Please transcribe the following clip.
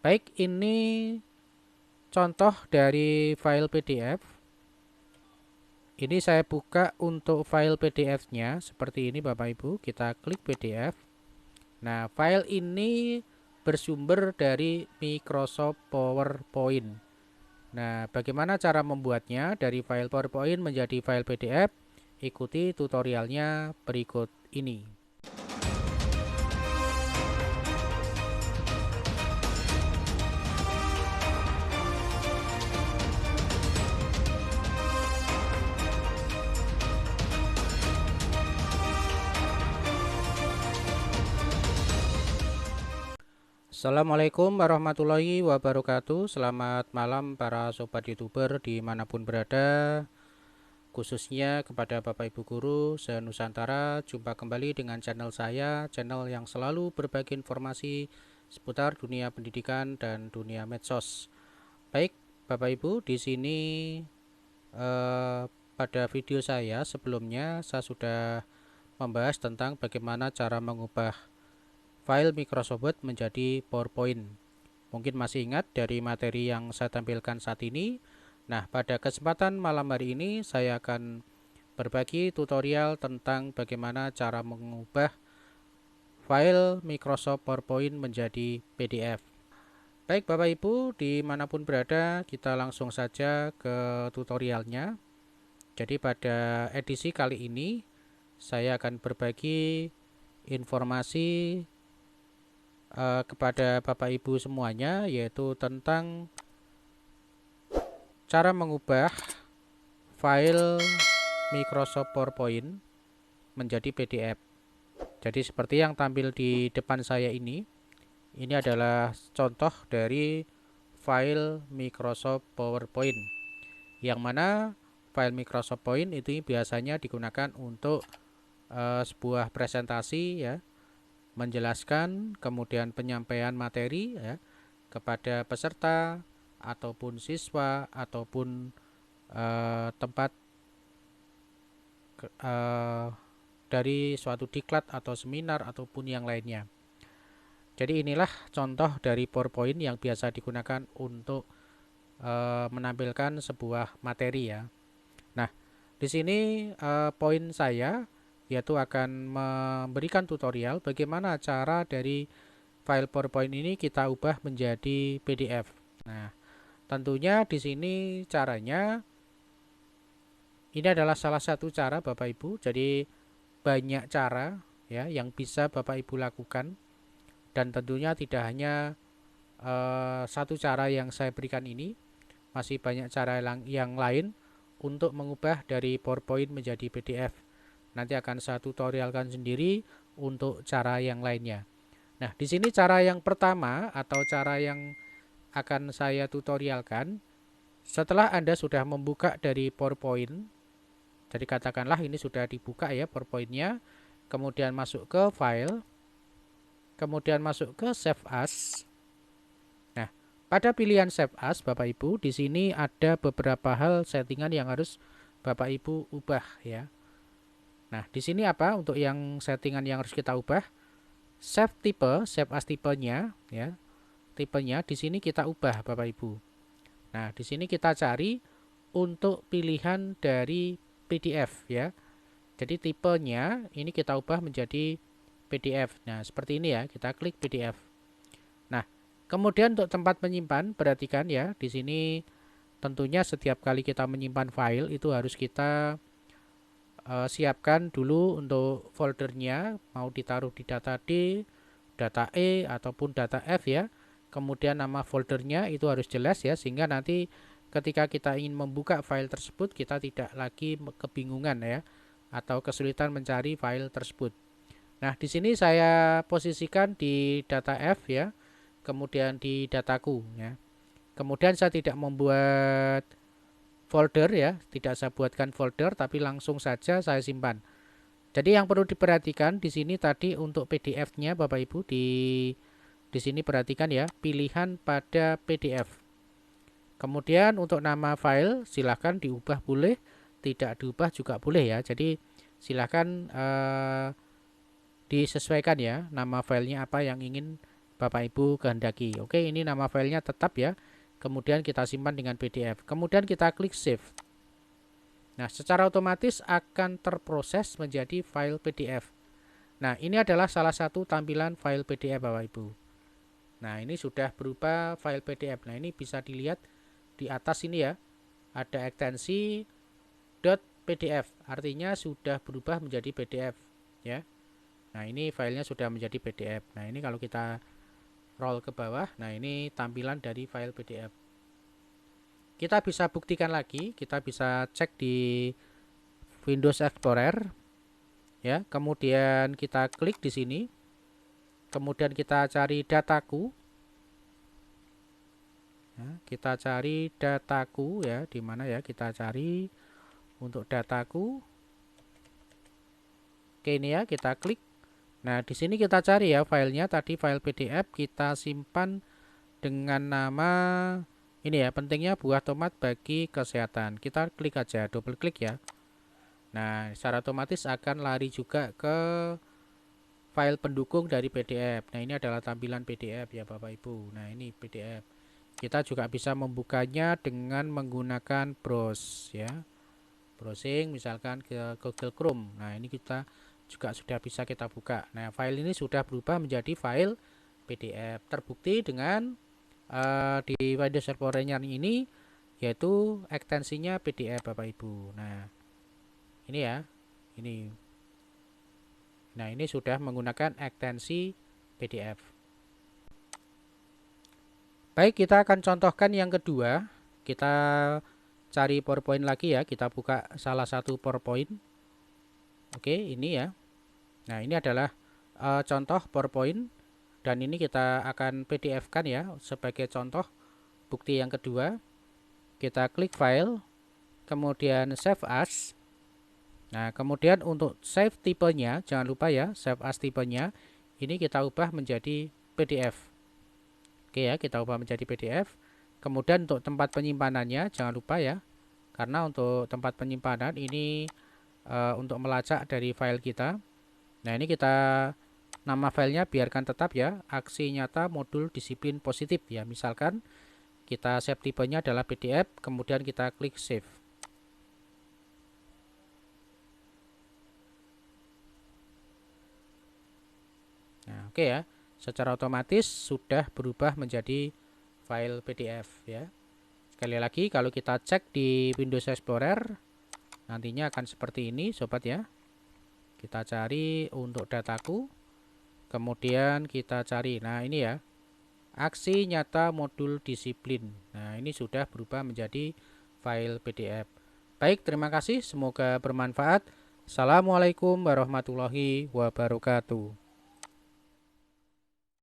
Baik, ini contoh dari file PDF. Ini saya buka untuk file PDF-nya seperti ini Bapak Ibu. Kita klik PDF. Nah, file ini bersumber dari Microsoft PowerPoint. Nah, bagaimana cara membuatnya dari file PowerPoint menjadi file PDF? Ikuti tutorialnya berikut ini. Assalamualaikum warahmatullahi wabarakatuh. Selamat malam para sobat youtuber dimanapun berada, khususnya kepada Bapak Ibu Guru se-Nusantara. Jumpa kembali dengan channel saya, channel yang selalu berbagi informasi seputar dunia pendidikan dan dunia medsos. Baik Bapak Ibu, di sini pada video saya sebelumnya saya sudah membahas tentang bagaimana cara mengubah file Microsoft Word menjadi PowerPoint. Mungkin masih ingat dari materi yang saya tampilkan saat ini. Nah, pada kesempatan malam hari ini saya akan berbagi tutorial tentang bagaimana cara mengubah file Microsoft PowerPoint menjadi PDF. Baik Bapak Ibu, dimanapun berada, kita langsung saja ke tutorialnya. Jadi pada edisi kali ini saya akan berbagi informasi kepada Bapak Ibu semuanya, yaitu tentang cara mengubah file Microsoft PowerPoint menjadi PDF. Jadi seperti yang tampil di depan saya ini adalah contoh dari file Microsoft PowerPoint, yang mana file Microsoft PowerPoint itu biasanya digunakan untuk sebuah presentasi ya, menjelaskan, kemudian penyampaian materi ya, kepada peserta ataupun siswa ataupun tempat dari suatu diklat atau seminar ataupun yang lainnya. Jadi inilah contoh dari PowerPoint yang biasa digunakan untuk menampilkan sebuah materi ya. Nah, di sini poin saya yaitu akan memberikan tutorial bagaimana cara dari file PowerPoint ini kita ubah menjadi PDF. Nah, tentunya di sini caranya ini adalah salah satu cara Bapak Ibu. Jadi banyak cara ya yang bisa Bapak Ibu lakukan, dan tentunya tidak hanya satu cara yang saya berikan ini, masih banyak cara yang lain untuk mengubah dari PowerPoint menjadi PDF. Nanti akan saya tutorialkan sendiri untuk cara yang lainnya. Nah, di sini cara yang pertama atau cara yang akan saya tutorialkan, setelah Anda sudah membuka dari PowerPoint, jadi katakanlah ini sudah dibuka ya PowerPoint-nya, kemudian masuk ke file, kemudian masuk ke Save As. Nah, pada pilihan Save As, Bapak Ibu, di sini ada beberapa hal settingan yang harus Bapak Ibu ubah ya. Nah, di sini apa untuk yang settingan yang harus kita ubah? Save tipe, Save As tipenya ya. Tipenya di sini kita ubah Bapak Ibu. Nah, di sini kita cari untuk pilihan dari PDF ya. Jadi tipenya ini kita ubah menjadi PDF. Nah, seperti ini ya, kita klik PDF. Nah, kemudian untuk tempat menyimpan, perhatikan ya, di sini tentunya setiap kali kita menyimpan file itu harus kita siapkan dulu untuk foldernya, mau ditaruh di data D, data E, ataupun data F ya. Kemudian nama foldernya itu harus jelas ya, sehingga nanti ketika kita ingin membuka file tersebut kita tidak lagi kebingungan ya, atau kesulitan mencari file tersebut. Nah, di sini saya posisikan di data F ya, kemudian di dataku ya. Kemudian saya tidak membuat folder ya, tidak saya buatkan folder, tapi langsung saja saya simpan. Jadi yang perlu diperhatikan di sini tadi untuk PDF-nya Bapak Ibu, di sini perhatikan ya, pilihan pada PDF. Kemudian untuk nama file silahkan diubah boleh, tidak diubah juga boleh ya. Jadi silahkan disesuaikan ya, nama filenya apa yang ingin Bapak Ibu kehendaki. Oke, ini nama filenya tetap ya. Kemudian kita simpan dengan PDF. Kemudian kita klik save. Nah, secara otomatis akan terproses menjadi file PDF. Nah, ini adalah salah satu tampilan file PDF Bapak Ibu. Nah, ini sudah berupa file PDF. Nah, ini bisa dilihat di atas ini ya. Ada ekstensi .pdf, artinya sudah berubah menjadi PDF ya. Nah, ini filenya sudah menjadi PDF. Nah, ini kalau kita roll ke bawah, nah ini tampilan dari file PDF. Kita bisa buktikan lagi, kita bisa cek di Windows Explorer ya. Kemudian kita klik di sini. Kemudian kita cari dataku. Ya, kita cari dataku ya, di mana ya? Kita cari untuk dataku. Oke, ini ya, kita klik. Nah, di sini kita cari ya filenya, tadi file PDF kita simpan dengan nama ini ya, pentingnya buah tomat bagi kesehatan. Kita klik aja, double klik ya. Nah, secara otomatis akan lari juga ke file pendukung dari PDF. Nah, ini adalah tampilan PDF ya Bapak Ibu. Nah, ini PDF. Kita juga bisa membukanya dengan menggunakan browse ya. Browsing misalkan ke Google Chrome. Nah, ini kita juga sudah bisa kita buka. Nah, file ini sudah berubah menjadi file PDF. Terbukti dengan di Windows Explorer ini, yaitu ekstensinya PDF Bapak Ibu. Nah, ini ya. Ini. Nah, ini sudah menggunakan ekstensi PDF. Baik, kita akan contohkan yang kedua. Kita cari PowerPoint lagi ya. Kita buka salah satu PowerPoint. Oke, ini ya. Nah, ini adalah contoh PowerPoint dan ini kita akan PDF-kan ya sebagai contoh bukti yang kedua. Kita klik file, kemudian save as. Nah, kemudian untuk save tipenya, jangan lupa ya, save as tipenya ini kita ubah menjadi PDF. Oke ya, kita ubah menjadi PDF. Kemudian untuk tempat penyimpanannya jangan lupa ya, karena untuk tempat penyimpanan ini untuk melacak dari file kita. Nah, ini kita nama filenya biarkan tetap ya, aksi nyata modul disiplin positif ya. Misalkan kita save tipenya adalah PDF, kemudian kita klik save. Nah, oke ya. Secara otomatis sudah berubah menjadi file PDF ya. Sekali lagi kalau kita cek di Windows Explorer nantinya akan seperti ini sobat ya. Kita cari untuk dataku. Kemudian kita cari. Nah, ini ya. Aksi nyata modul disiplin. Nah, ini sudah berubah menjadi file PDF. Baik, terima kasih. Semoga bermanfaat. Assalamualaikum warahmatullahi wabarakatuh.